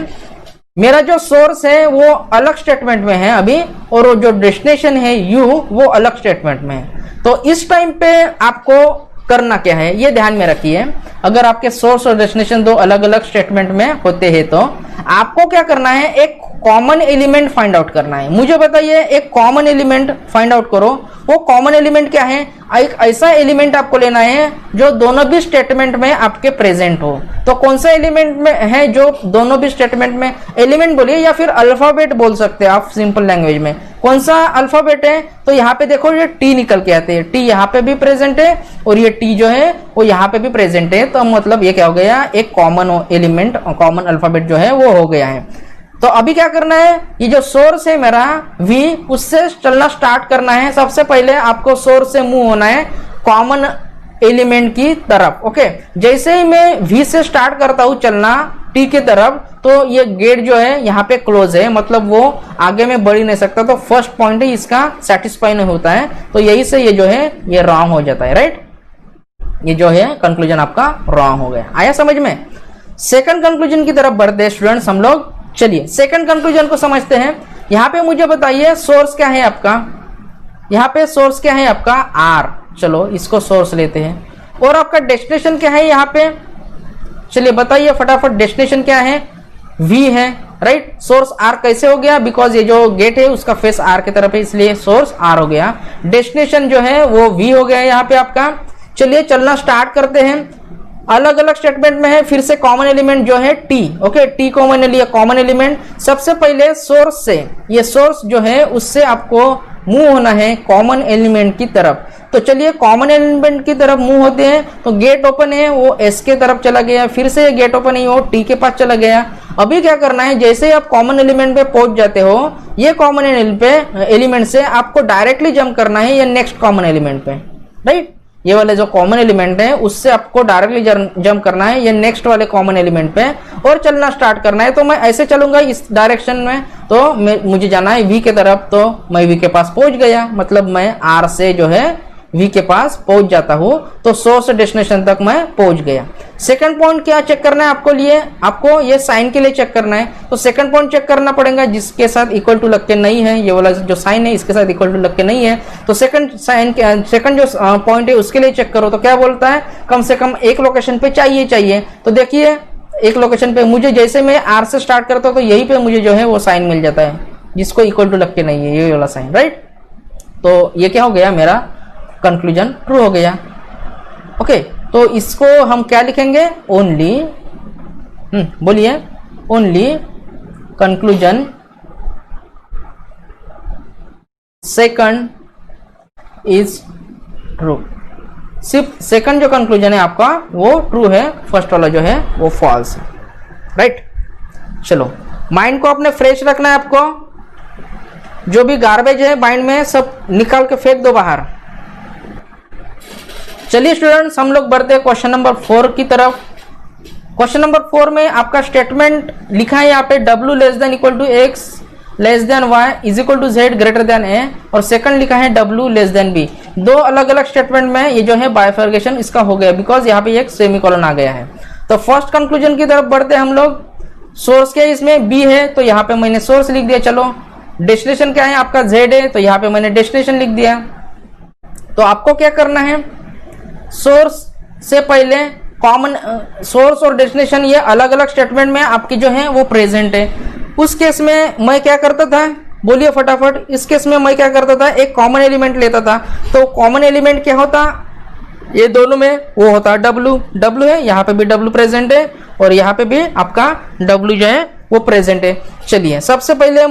Speaker 1: मेरा जो सोर्स है वो अलग स्टेटमेंट में है अभी, और वो जो डेस्टिनेशन है यू वो अलग स्टेटमेंट में है। तो इस टाइम पे आपको करना क्या है ये ध्यान में रखिए। अगर आपके सोर्स और डेस्टिनेशन दो अलग अलग स्टेटमेंट में होते हैं तो आपको क्या करना है, एक कॉमन एलिमेंट फाइंड आउट करना है। मुझे बताइए एक कॉमन एलिमेंट फाइंड आउट करो। वो कॉमन एलिमेंट क्या है, एक ऐसा एलिमेंट आपको लेना है जो दोनों भी स्टेटमेंट में आपके प्रेजेंट हो। तो कौन सा एलिमेंट में है जो दोनों भी स्टेटमेंट में, एलिमेंट बोलिए या फिर अल्फाबेट बोल सकते हैं आप सिंपल लैंग्वेज में। कौन सा अल्फाबेट है, तो यहाँ पे देखो ये टी निकल के आते हैं, टी यहाँ पे भी प्रेजेंट है और ये टी जो है वो यहाँ पे भी प्रेजेंट है। तो मतलब ये क्या हो गया, एक कॉमन एलिमेंट, कॉमन अल्फाबेट जो है वो हो गया है। तो अभी क्या करना है, ये जो सोर्स है मेरा V, उससे चलना स्टार्ट करना है। सबसे पहले आपको सोर्स से मूव होना है कॉमन एलिमेंट की तरफ। ओके, जैसे ही मैं V से स्टार्ट करता हूं चलना T की तरफ, तो ये गेट जो है यहाँ पे क्लोज है, मतलब वो आगे में बढ़ ही नहीं सकता। तो फर्स्ट पॉइंट है इसका सेटिस्फाई नहीं होता है, तो यही से ये जो है ये रॉन्ग हो जाता है, राइट। ये जो है कंक्लूजन आपका रॉन्ग हो गया। आया समझ में। सेकंड कंक्लूजन की तरफ बढ़ते हैं स्टूडेंट्स हम लोग। चलिए सेकंड कंक्लूजन को समझते हैं। यहाँ पे मुझे बताइए सोर्स क्या है आपका, यहाँ पे सोर्स क्या है आपका R। चलो इसको सोर्स लेते हैं। और आपका डेस्टिनेशन क्या है यहाँ पे, चलिए बताइए फटाफट, डेस्टिनेशन क्या है, V है, राइट। सोर्स R कैसे हो गया, बिकॉज ये जो गेट है उसका फेस R की तरफ है, इसलिए सोर्स R हो गया। डेस्टिनेशन जो है वो V हो गया यहाँ पे आपका। चलिए चलना स्टार्ट करते हैं। अलग अलग स्टेटमेंट में है, फिर से कॉमन एलिमेंट जो है T। ओके, T कॉमन लिया, कॉमन एलिमेंट। सबसे पहले सोर्स से, ये सोर्स जो है उससे आपको मूव होना है कॉमन एलिमेंट की तरफ। तो चलिए कॉमन एलिमेंट की तरफ मूव होते हैं। तो गेट ओपन है वो S के तरफ चला गया, फिर से गेट ओपन है वो T के पास चला गया। अभी क्या करना है, जैसे ही आप कॉमन एलिमेंट पे पहुंच जाते हो, ये कॉमन एलिमेंट से आपको डायरेक्टली जंप करना है ये नेक्स्ट कॉमन एलिमेंट पे, राइट। ये वाले जो कॉमन एलिमेंट है उससे आपको डायरेक्टली जंप करना है ये नेक्स्ट वाले कॉमन एलिमेंट पे और चलना स्टार्ट करना है। तो मैं ऐसे चलूंगा इस डायरेक्शन में, तो मुझे जाना है V के तरफ, तो मैं V के पास पहुंच गया, मतलब मैं R से जो है V के पास पहुंच जाता हूं। तो सोर्स से डेस्टिनेशन तक मैं पहुंच गया। सेकंड पॉइंट क्या चेक करना है आपको, लिए आपको ये साइन के लिए चेक करना है। तो सेकंड पॉइंट चेक करना पड़ेगा जिसके साथ इक्वल टू लग के नहीं है, ये वाला जो साइन है इसके साथ इक्वल टू लग के नहीं है। तो सेकंड जो पॉइंट है उसके लिए चेक करो। तो क्या बोलता है, कम से कम एक लोकेशन पे चाहिए। तो देखिए एक लोकेशन पे मुझे, जैसे मैं R से स्टार्ट करता हूँ तो यही पे मुझे जो है वो साइन मिल जाता है जिसको इक्वल टू लग के नहीं है, ये वाला साइन, राइट। तो ये क्या हो गया, मेरा कंक्लूजन ट्रू हो गया। ओके, तो इसको हम क्या लिखेंगे, ओनली, बोलिए, only conclusion second is true. सिर्फ सेकंड जो कंक्लूजन है आपका वो ट्रू है, फर्स्ट वाला जो है वो फॉल्स है, राइट। चलो माइंड को अपने फ्रेश रखना है आपको, जो भी गार्बेज है माइंड में सब निकाल के फेंक दो बाहर। चलिए स्टूडेंट्स हम लोग बढ़ते हैं क्वेश्चन नंबर 4 की तरफ। क्वेश्चन नंबर 4 में आपका स्टेटमेंट लिखा है यहाँ पे W less than equal to X less than Y is equal to Z greater than A, और सेकंड लिखा है W लेस देन B। दो अलग अलग स्टेटमेंट में ये जो है बाइफर्केशन इसका हो गया, बिकॉज यहाँ पे एक सेमीकोलन आ गया है। तो फर्स्ट कंक्लूजन की तरफ बढ़ते हैं हम लोग। सोर्स क्या है, इसमें B है तो यहाँ पे मैंने सोर्स लिख दिया। चलो डेस्टिनेशन क्या है आपका, Z है, तो यहाँ पे मैंने डेस्टिनेशन लिख दिया। तो आपको क्या करना है, सोर्स से पहले कॉमन, सोर्स और डेस्टिनेशन ये अलग अलग स्टेटमेंट में आपकी जो है वो प्रेजेंट है। उस केस में मैं क्या करता था, बोलिए फटाफट। इस केस में मैं क्या करता था, एक कॉमन एलिमेंट लेता था। तो कॉमन एलिमेंट क्या होता, ये दोनों में वो होता W है, यहाँ पे भी W प्रेजेंट है और यहाँ पे भी आपका W जो है वो प्रेजेंट है। चलिए सबसे पहले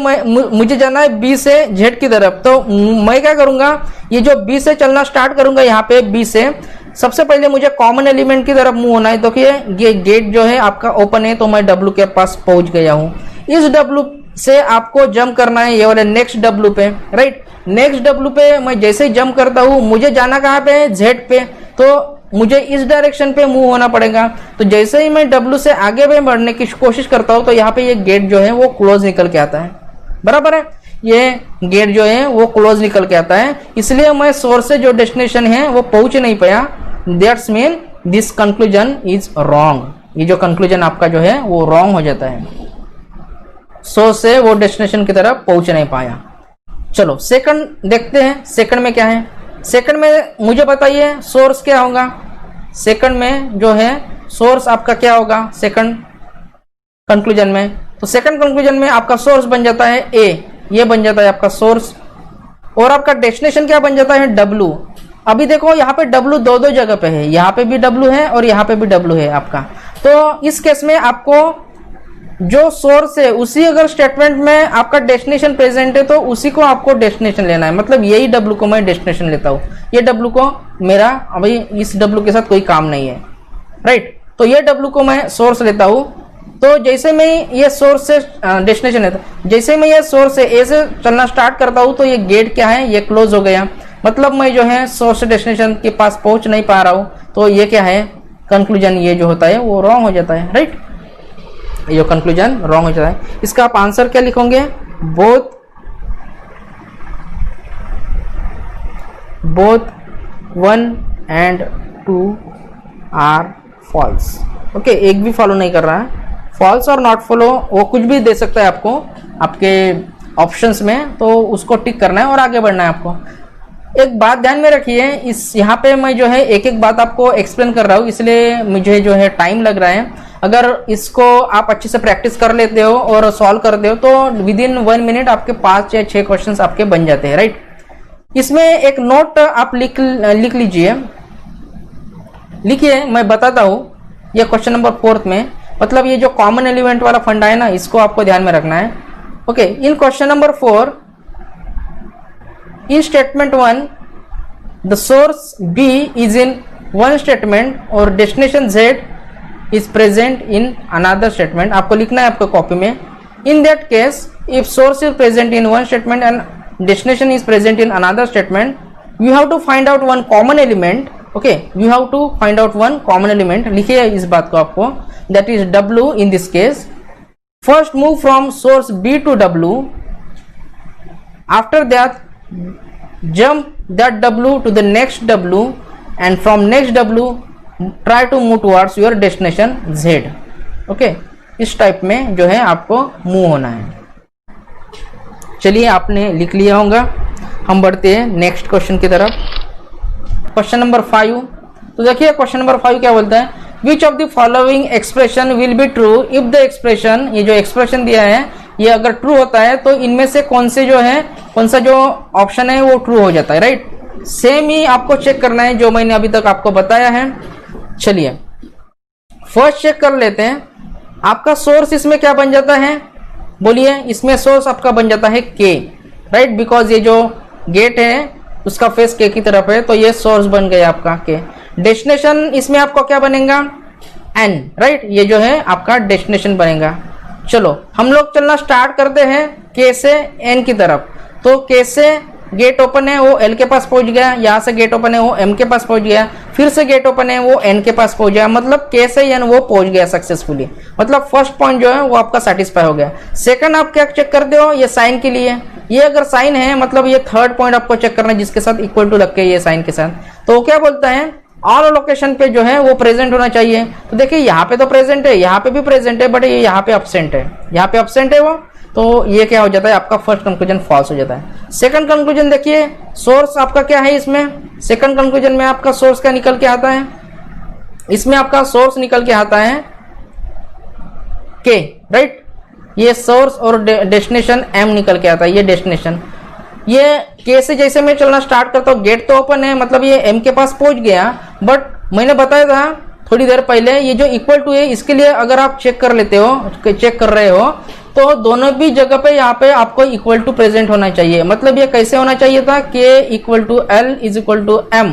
Speaker 1: मुझे जाना है B से Z की तरफ। तो मैं क्या करूंगा, ये जो B से चलना स्टार्ट करूंगा, यहाँ पे B से सबसे पहले मुझे कॉमन एलिमेंट की तरफ मूव होना है। तो ये गेट जो है आपका ओपन है, तो मैं W के पास पहुंच गया हूं। इस W से आपको जंप करना है ये वाले नेक्स्ट W पे, राइट। नेक्स्ट W पे मैं जैसे ही जंप करता हूं, मुझे जाना कहाँ पे है, Z पे, तो मुझे इस डायरेक्शन पे मूव होना पड़ेगा। तो जैसे ही मैं W से आगे बढ़ने की कोशिश करता हूं, तो यहाँ पे ये गेट जो है वो क्लोज निकल के आता है, बराबर है। ये गेट जो है वो क्लोज निकल के आता है, इसलिए मैं सोर्स से जो डेस्टिनेशन है वो पहुंच नहीं पाया। That's mean this conclusion is wrong. ये जो कंक्लूजन आपका जो है वो रॉन्ग हो जाता है, सोर्स से वो डेस्टिनेशन की तरफ पहुंच नहीं पाया। चलो सेकंड देखते हैं, सेकंड में क्या है। सेकंड में मुझे बताइए सोर्स क्या होगा। सेकंड में जो है सोर्स आपका क्या होगा सेकंड कंक्लूजन में। तो सेकंड कंक्लूजन में आपका सोर्स बन जाता है ए, ये बन जाता है आपका सोर्स, और आपका डेस्टिनेशन क्या बन जाता है डब्लू। अभी देखो यहाँ पे डब्लू दो दो जगह पे है, यहाँ पे भी डब्लू है और यहाँ पे भी डब्लू है आपका। तो इस केस में आपको जो सोर्स है उसी अगर स्टेटमेंट में आपका डेस्टिनेशन प्रेजेंट है तो उसी को आपको डेस्टिनेशन लेना है। मतलब यही डब्लू को मैं डेस्टिनेशन लेता हूँ, ये डब्लू को मेरा अभी इस डब्लू के साथ कोई काम नहीं है, राइट। तो ये डब्लू को मैं सोर्स लेता हूँ। तो जैसे मैं ये सोर्स से डेस्टिनेशन लेता हूँ, जैसे मैं ये सोर्स से ए से चलना स्टार्ट करता हूँ तो ये गेट क्या है, ये क्लोज हो गया। मतलब मैं जो है सोर्स से डेस्टिनेशन के पास पहुंच नहीं पा रहा हूँ, तो ये क्या है कंक्लूजन, ये जो होता है वो रॉन्ग हो जाता है, राइट। ये कंक्लूजन रॉन्ग हो जाता है। इसका आप आंसर क्या लिखोगे, both 1 and 2 are false. Okay, एक भी फॉलो नहीं कर रहा है, फॉल्स और नॉट फॉलो वो कुछ भी दे सकता है आपको आपके ऑप्शंस में, तो उसको टिक करना है और आगे बढ़ना है आपको। एक बात ध्यान में रखिए, इस यहाँ पे मैं जो है एक एक बात आपको एक्सप्लेन कर रहा हूँ, इसलिए मुझे जो है टाइम लग रहा है। अगर इसको आप अच्छे से प्रैक्टिस कर लेते हो और सॉल्व करते हो तो विद इन 1 मिनट आपके 5 या 6 क्वेश्चंस आपके बन जाते हैं, राइट। इसमें एक नोट आप लिख लीजिए, लिखिए, मैं बताता हूँ। ये क्वेश्चन नंबर 4 में, मतलब ये जो कॉमन एलिमेंट वाला फंडा है ना, इसको आपको ध्यान में रखना है। Okay, in question number 4, in statement 1 the source B is in one statement और destination Z is present in another statement। आपको लिखना है आपको कॉपी में। in that case if source is present in one statement and destination is present in another statement you have to find out one common element। okay, you have to find out one common element। लिखिए इस बात को आपको, that is W in this case। first move from source B to W, after that jump that W to the next W and from next W try to move towards your destination Z। Okay, इस टाइप में जो है आपको मूव होना है। चलिए, आपने लिख लिया होगा, हम बढ़ते हैं नेक्स्ट क्वेश्चन की तरफ। Question number 5। तो देखिए क्वेश्चन नंबर 5 क्या बोलता है, which of the following expression will be true if the expression, ये जो एक्सप्रेशन दिया है ये अगर ट्रू होता है तो इनमें से कौन सा जो ऑप्शन है वो ट्रू हो जाता है, राइट। सेम ही आपको चेक करना है जो मैंने अभी तक आपको बताया है। चलिए फर्स्ट चेक कर लेते हैं, आपका सोर्स इसमें क्या बन जाता है, बोलिए। इसमें सोर्स आपका बन जाता है के, राइट, बिकॉज ये जो गेट है उसका फेस के की तरफ है, तो ये सोर्स बन गया आपका के। डेस्टिनेशन इसमें आपको क्या बनेगा, एन, राइट, ये जो है आपका डेस्टिनेशन बनेगा। चलो हम लोग चलना स्टार्ट करते हैं के से एन की तरफ। तो के से गेट ओपन है वो एल के पास पहुंच गया, यहाँ से गेट ओपन है वो एम के पास पहुंच गया, फिर से गेट ओपन है वो एन के पास पहुंच गया, मतलब के से एन वो पहुंच गया सक्सेसफुली। मतलब फर्स्ट पॉइंट जो है वो आपका सेटिस्फाई हो गया। सेकंड आप क्या चेक करते हो, ये साइन के लिए, ये अगर साइन है मतलब ये थर्ड पॉइंट आपको चेक करना है जिसके साथ इक्वल टू लग के ये साइन के साथ। तो क्या बोलता है, ऑल लोकेशन पे जो है वो प्रेजेंट होना चाहिए। तो देखिए यहाँ पे तो प्रेजेंट है, यहाँ पे भी प्रेजेंट है, बट ये यहाँ पे एब्सेंट है, यहाँ पे एब्सेंट है वो, तो ये क्या हो जाता है आपका फर्स्ट कंक्लूजन फॉल्स हो जाता है। सेकंड कंक्लूजन देखिए, सोर्स आपका क्या है इसमें, सेकंड कंक्लूजन में आपका सोर्स क्या निकल के आता है, इसमें आपका सोर्स निकल के आता है के, राइट। ये सोर्स और डेस्टिनेशन एम निकल के आता है, ये डेस्टिनेशन। ये के से जैसे मैं चलना स्टार्ट करता हूँ, गेट तो ओपन है, मतलब ये एम के पास पहुंच गया, बट मैंने बताया था थोड़ी देर पहले ये जो इक्वल टू है इसके लिए अगर आप चेक कर लेते हो, चेक कर रहे हो, तो दोनों भी जगह पे यहाँ पे आपको इक्वल टू प्रेजेंट होना चाहिए। मतलब ये कैसे होना चाहिए था, K equal to L is equal to M,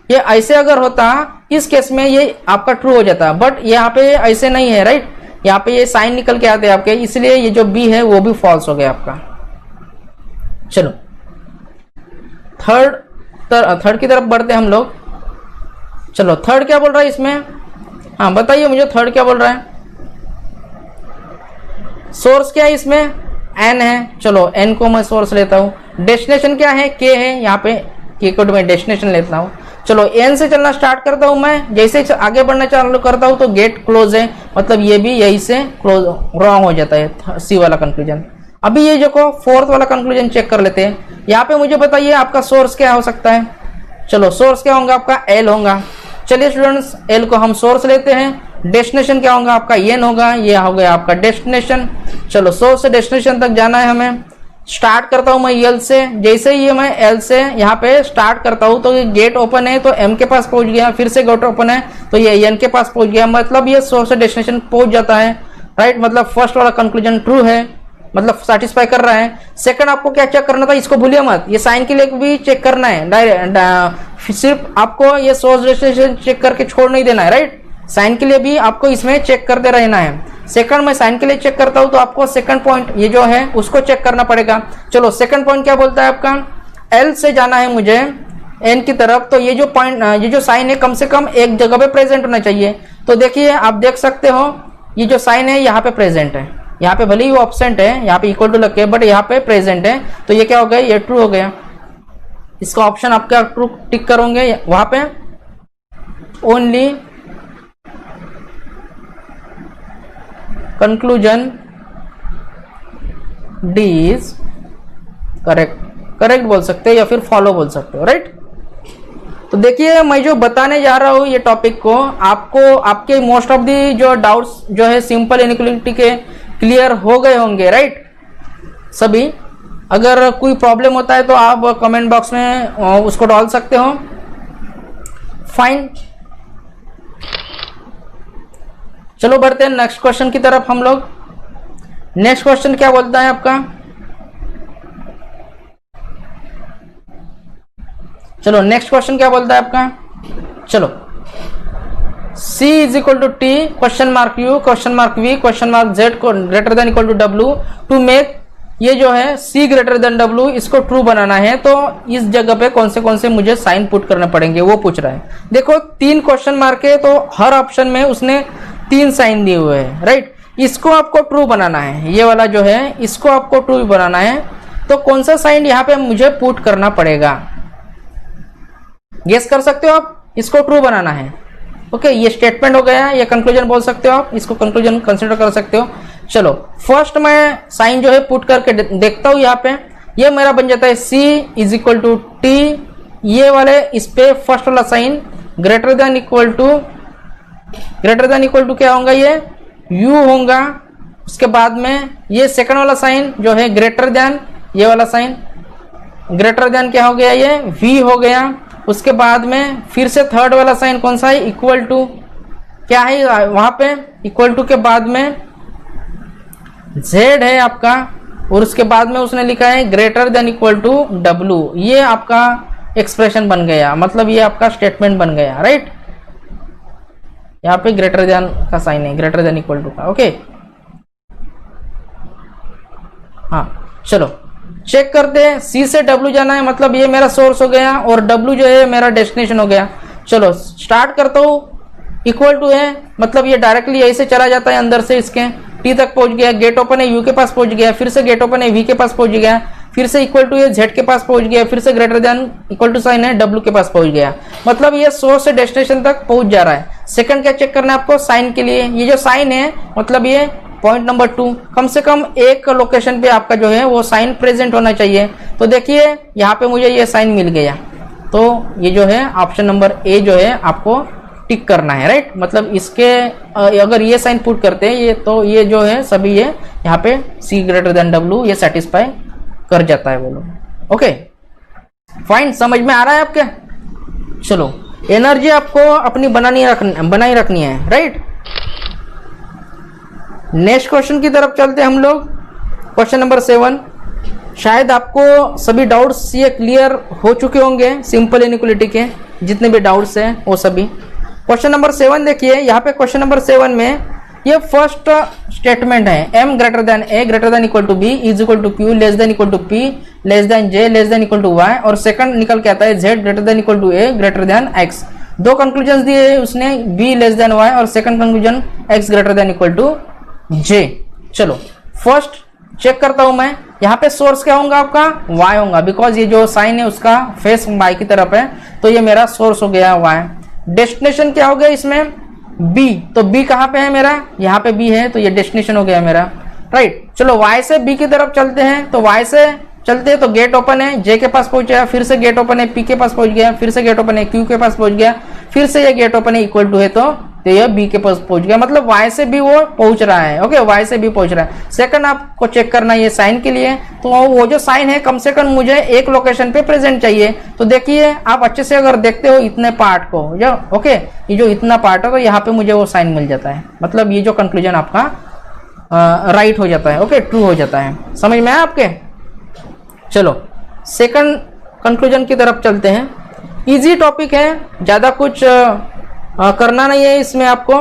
Speaker 1: ये ऐसे अगर होता इस केस में ये आपका ट्रू हो जाता, बट यहाँ पे ऐसे नहीं है, राइट। यहाँ पे ये साइन निकल के आते हैं आपके, इसलिए ये जो बी है वो भी फॉल्स हो गया आपका। चलो थर्ड की तरफ बढ़ते हम लोग। चलो थर्ड क्या बोल रहा है इसमें, हाँ बताइए मुझे, थर्ड क्या बोल रहा है। सोर्स क्या है इसमें, एन है, चलो एन को मैं सोर्स लेता हूँ। डेस्टिनेशन क्या है, के है, यहाँ पे के को मैं डेस्टिनेशन लेता हूँ। चलो एन से चलना स्टार्ट करता हूँ मैं, जैसे आगे बढ़ना चालू करता हूँ तो गेट क्लोज है, मतलब ये भी यही से क्लोज रॉन्ग हो जाता है, सी वाला कंक्लूजन। अभी ये जो को फोर्थ वाला कंक्लूजन चेक कर लेते हैं। यहाँ पे मुझे बताइए आपका सोर्स क्या हो सकता है। चलो सोर्स क्या होगा आपका, एल होगा। चलिए स्टूडेंट्स, एल को हम सोर्स लेते हैं। डेस्टिनेशन क्या होगा आपका, एन होगा, ये हो गया आपका डेस्टिनेशन। चलो सोर्स से डेस्टिनेशन तक जाना है हमें। स्टार्ट करता हूं मैं एल से, जैसे ही मैं एल से यहाँ पे स्टार्ट करता हूं तो ये गेट ओपन है तो एम के पास पहुंच गया, फिर से गेट ओपन है तो ये एन के पास पहुंच गया, मतलब ये सोर्स से डेस्टिनेशन पहुंच जाता है, राइट। मतलब फर्स्ट वाला कंक्लूजन ट्रू है, मतलब सेटिस्फाई कर रहा है। सेकंड आपको क्या चेक करना था, इसको भूलिए मत, ये साइन के लिए भी चेक करना है, सिर्फ आपको ये सोर्स डेस्टिनेशन चेक करके छोड़ नहीं देना है, राइट। साइन के लिए भी आपको इसमें चेक करते रहना है। सेकंड में साइन के लिए चेक करता हूं तो आपको सेकंड पॉइंट ये जो है उसको चेक करना पड़ेगा। चलो सेकंड पॉइंट क्या बोलता है आपका, एल से जाना है मुझे एन की तरफ, तो ये जो पॉइंट, ये जो साइन है कम से कम एक जगह पे प्रेजेंट होना चाहिए। तो देखिए आप देख सकते हो ये जो साइन है यहाँ पे प्रेजेंट है, यहाँ पे भले ही वो ऑब्सेंट है, यहाँ पे इक्वल टू लग के, बट यहाँ पे प्रेजेंट है, तो ये क्या हो गया, ये ट्रू हो गया। इसका ऑप्शन आपका ट्रू टिक करोगे, वहां पे only conclusion D is correct, correct बोल सकते हो या फिर फॉलो बोल सकते हो, राइट। तो देखिए मैं जो बताने जा रहा हूं ये टॉपिक को आपको, आपके मोस्ट ऑफ दी जो डाउट्स जो है सिंपल इनइक्वालिटी के क्लियर हो गए होंगे, राइट सभी। अगर कोई प्रॉब्लम होता है तो आप कमेंट बॉक्स में उसको डाल सकते हो। फाइन, चलो बढ़ते हैं नेक्स्ट क्वेश्चन की तरफ हम लोग। नेक्स्ट क्वेश्चन क्या बोलता है आपका, चलो नेक्स्ट क्वेश्चन क्या बोलता है आपका, चलो C is equal to T question mark U question mark V question mark Z greater than equal to W to make, ये जो है C ग्रेटर देन डब्ल्यू, इसको ट्रू बनाना है तो इस जगह पे कौन से मुझे साइन पुट करने पड़ेंगे वो पूछ रहा है। देखो 3 क्वेश्चन मार्क है तो हर ऑप्शन में उसने 3 साइन दिए हुए हैं, राइट। इसको आपको ट्रू बनाना है, ये वाला जो है इसको आपको ट्रू बनाना है, तो कौन सा साइन यहाँ पे मुझे पुट करना पड़ेगा, गेस कर सकते हो आप। इसको ट्रू बनाना है, ओके। ये स्टेटमेंट हो गया, ये कंक्लूजन बोल सकते हो आप, इसको कंक्लूजन कंसिडर कर सकते हो। चलो फर्स्ट मैं साइन जो है पुट करके देखता हूं, यहाँ पे ये मेरा बन जाता है C is equal to T, ये वाले इस पे फर्स्ट वाला sign greater than equal to क्या होगा, ये U होगा। उसके बाद में ये सेकंड वाला साइन जो है ग्रेटर देन, ये वाला साइन ग्रेटर देन क्या हो गया, ये V हो गया। उसके बाद में फिर से थर्ड वाला साइन कौन सा है, इक्वल टू, क्या है वहां पे इक्वल टू के बाद में Z है आपका, और उसके बाद में उसने लिखा है greater than equal to W, ये आपका एक्सप्रेशन बन गया, मतलब ये आपका स्टेटमेंट बन गया, राइट। यहाँ पे ग्रेटर देन का साइन है, ग्रेटर देन इक्वल टू का, ओके। हाँ चलो चेक करते हैं, C से W जाना है, मतलब ये मेरा सोर्स हो गया और W जो है मेरा डेस्टिनेशन हो गया। चलो स्टार्ट करता हूँ, इक्वल टू है, मतलब ये डायरेक्टली यहीं से चला जाता है अंदर से, इसके T तक पहुंच गया, गेट ओपन है U के पास पहुंच गया, फिर से गेट ओपन है V के पास पहुंच गया, फिर से इक्वल टू है Z के पास पहुंच गया, फिर से greater than equal to sign है W के पास पहुंच गया, मतलब ये सोर्स से डेस्टिनेशन तक पहुंच जा रहा है। सेकंड क्या चेक करना है आपको, साइन के लिए, ये जो साइन है मतलब ये पॉइंट नंबर 2, कम से कम एक लोकेशन पे आपका जो है वो साइन प्रेजेंट होना चाहिए। तो देखिए यहाँ पे मुझे ये साइन मिल गया, तो ये जो है ऑप्शन नंबर ए जो है आपको टिक करना है, राइट। मतलब इसके अगर ये साइन पुट करते हैं ये, तो ये जो है सभी ये यहाँ पे C ग्रेटर देन W ये सेटिस्फाई कर जाता है वो लोग, ओके फाइन। समझ में आ रहा है आपके। चलो एनर्जी आपको अपनी बनाई रखनी है, राइट। नेक्स्ट क्वेश्चन की तरफ चलते हैं हम लोग, क्वेश्चन नंबर 7। शायद आपको सभी डाउट्स ये क्लियर हो चुके होंगे, सिंपल इनइक्वालिटी के जितने भी डाउट्स हैं वो सभी। क्वेश्चन नंबर 7 देखिए, यहाँ पे क्वेश्चन नंबर 7 में ये फर्स्ट स्टेटमेंट है, m greater than a greater than equal to b is equal to q less than equal to p less than j less than equal to y, और सेकंड निकल के आता है z greater than equal to a greater than x। दो कंक्लूजन दिए है उसने, b लेस देन y और second conclusion x greater than equal to j। चलो फर्स्ट चेक करता हूं मैं, यहाँ पे सोर्स क्या होगा आपका y होगा, बिकॉज ये जो साइन है उसका फेस y की तरफ है, तो ये मेरा सोर्स हो गया y। डेस्टिनेशन क्या हो गया इसमें b, तो b कहाँ पे है मेरा, यहाँ पे b है, तो ये डेस्टिनेशन हो गया मेरा, राइट। चलो y से b की तरफ चलते हैं, तो y से चलते हैं तो गेट ओपन है, j के पास पहुंचा, फिर से गेट ओपन है, p के पास पहुंच गया, फिर से गेट ओपन है, q के पास पहुंच गया, फिर से ये गेट ओपन है इक्वल टू है, तो ये b के पास पहुंच गया, मतलब y से भी वो पहुंच रहा है। ओके, y से भी पहुंच रहा है। सेकंड आपको चेक करना है ये साइन के लिए, तो वो जो साइन है कम से कम मुझे एक लोकेशन पे प्रेजेंट चाहिए। तो देखिए आप अच्छे से अगर देखते हो इतने पार्ट को, जो ओके ये जो इतना पार्ट है, तो यहाँ पे मुझे वो साइन मिल जाता है, मतलब ये जो कंक्लूजन आपका राइट हो जाता है, ओके ट्रू हो जाता है। समझ में आया आपके? चलो सेकंड कंक्लूजन की तरफ चलते हैं। इजी टॉपिक है, ज्यादा कुछ करना नहीं है इसमें, आपको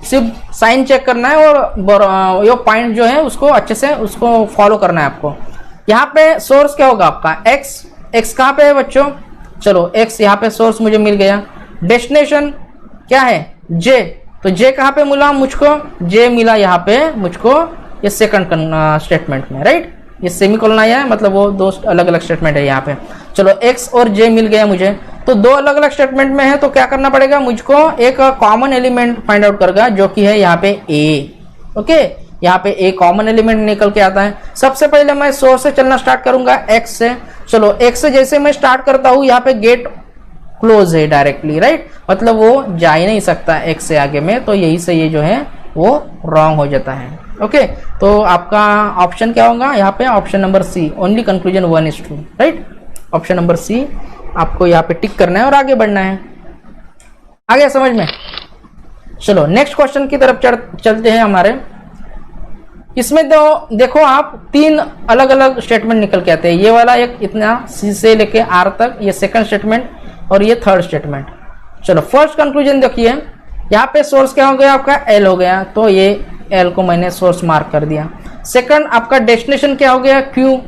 Speaker 1: सिर्फ साइन चेक करना है और ये पॉइंट जो है उसको अच्छे से उसको फॉलो करना है आपको। यहाँ पे सोर्स क्या होगा आपका x कहाँ पे है बच्चों, चलो x यहाँ पे सोर्स मुझे मिल गया। डेस्टिनेशन क्या है j, तो j कहाँ पे मिला मुझको, j मिला यहाँ पे मुझको ये सेकंड स्टेटमेंट में, राइट। ये सेमीकोलन आया है, मतलब वो दो अलग अलग स्टेटमेंट है यहाँ पे। चलो x और j मिल गया मुझे, तो दो अलग अलग स्टेटमेंट में है, तो क्या करना पड़ेगा मुझको, एक कॉमन एलिमेंट फाइंड आउट करेगा जो कि है यहाँ पे a। ओके, यहाँ पे a कॉमन एलिमेंट निकल के आता है। सबसे पहले मैं सोर्स से चलना स्टार्ट करूंगा x से। चलो x से जैसे मैं स्टार्ट करता हूँ, यहाँ पे गेट क्लोज है डायरेक्टली, राइट, मतलब वो जा ही नहीं सकता x से आगे में, तो यही से ये जो है वो रॉन्ग हो जाता है। ओके, तो आपका ऑप्शन क्या होगा यहाँ पे, option number C, only conclusion 1 is true, right. Option number C आपको यहाँ पे टिक करना है और आगे बढ़ना है। आ गया समझ में? चलो नेक्स्ट क्वेश्चन की तरफ चलते हैं हमारे। इसमें तो देखो आप तीन अलग अलग स्टेटमेंट निकल के आते हैं, ये वाला एक इतना सी से लेके आर तक, ये सेकंड स्टेटमेंट और ये थर्ड स्टेटमेंट। चलो फर्स्ट कंक्लूजन देखिए, यहाँ पे सोर्स क्या हो गया आपका एल हो गया, तो ये एल को मैंने सोर्स मार्क कर दिया। सेकंड आपका डेस्टिनेशन क्या हो गया क्यू,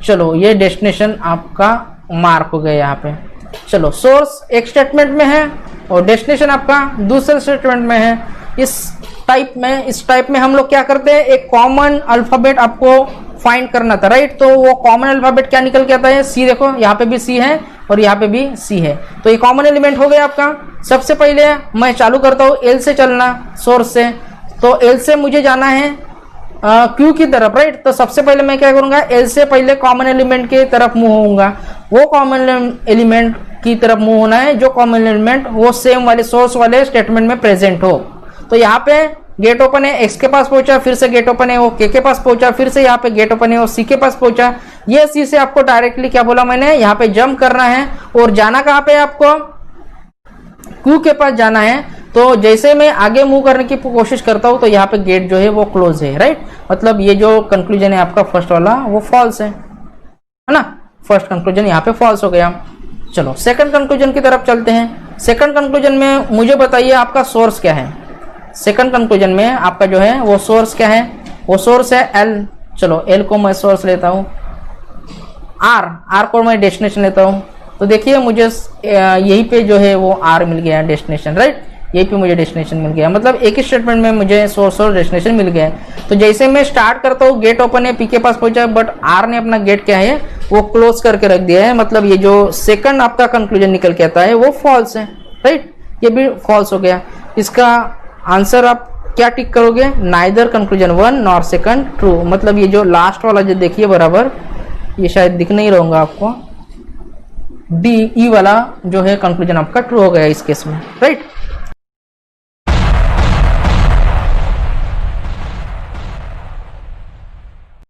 Speaker 1: चलो ये डेस्टिनेशन आपका मार्क हो गया यहाँ पे। चलो सोर्स एक स्टेटमेंट में है और डेस्टिनेशन आपका दूसरे स्टेटमेंट में है। इस टाइप में हम लोग क्या करते हैं, एक कॉमन अल्फाबेट आपको फाइंड करना था, राइट। तो वो कॉमन अल्फाबेट क्या निकल के आता है, सी। देखो यहाँ पे भी सी है और यहाँ पे भी सी है, तो ये कॉमन एलिमेंट हो गया आपका। सबसे पहले मैं चालू करता हूँ एल से चलना, सोर्स से, तो एल से मुझे जाना है क्यू की तरफ, राइट। तो सबसे पहले मैं क्या करूंगा, एल से पहले कॉमन एलिमेंट की तरफ मूव होऊंगा। वो कॉमन एलिमेंट की तरफ मूव होना है जो कॉमन एलिमेंट वो सेम वाले सोर्स वाले स्टेटमेंट में प्रेजेंट हो। तो यहाँ पे गेट ओपन है, एक्स के पास पहुंचा, फिर से गेट ओपन है वो के पास पहुंचा, फिर से यहाँ पे गेट ओपन है वो सी के पास पहुंचा। ये सी से आपको डायरेक्टली क्या बोला मैंने, यहाँ पे जंप करना है और जाना कहाँ पे आपको, क्यू के पास जाना है। तो जैसे मैं आगे मूव करने की कोशिश करता हूं, तो यहाँ पे गेट जो है वो क्लोज है, राइट। मतलब ये जो कंक्लूजन है आपका फर्स्ट वाला वो फॉल्स है ना। फर्स्ट कंक्लूजन यहाँ पे फॉल्स हो गया। चलो सेकंड कंक्लूजन की तरफ चलते हैं। सेकंड कंक्लूजन में मुझे बताइए आपका सोर्स क्या है। सेकंड कंक्लूजन में आपका जो है वो सोर्स क्या है, वो सोर्स है एल। चलो एल को मैं सोर्स लेता हूँ, आर को मैं डेस्टिनेशन लेता हूँ। तो देखिए मुझे यही पे जो है वो आर मिल गया डेस्टिनेशन, राइट। यही पे मुझे डेस्टिनेशन मिल गया, मतलब एक ही स्टेटमेंट में मुझे सोर्स और डेस्टिनेशन मिल गया। तो जैसे मैं स्टार्ट करता हूँ, गेट ओपन है, पी के पास पहुंचा, बट आर ने अपना गेट क्या है वो क्लोज करके रख दिया है। मतलब ये जो सेकंड आपका कंक्लूजन निकल के आता है वो फॉल्स है, राइट। ये भी फॉल्स हो गया। इसका आंसर आप क्या टिक करोगे, neither conclusion 1 nor second true. मतलब ये जो लास्ट वाला जो देखिए बराबर, ये शायद दिख नहीं रहूंगा आपको, डी ई वाला जो है कंक्लूजन आपका ट्रू हो गया इस केस में, राइट।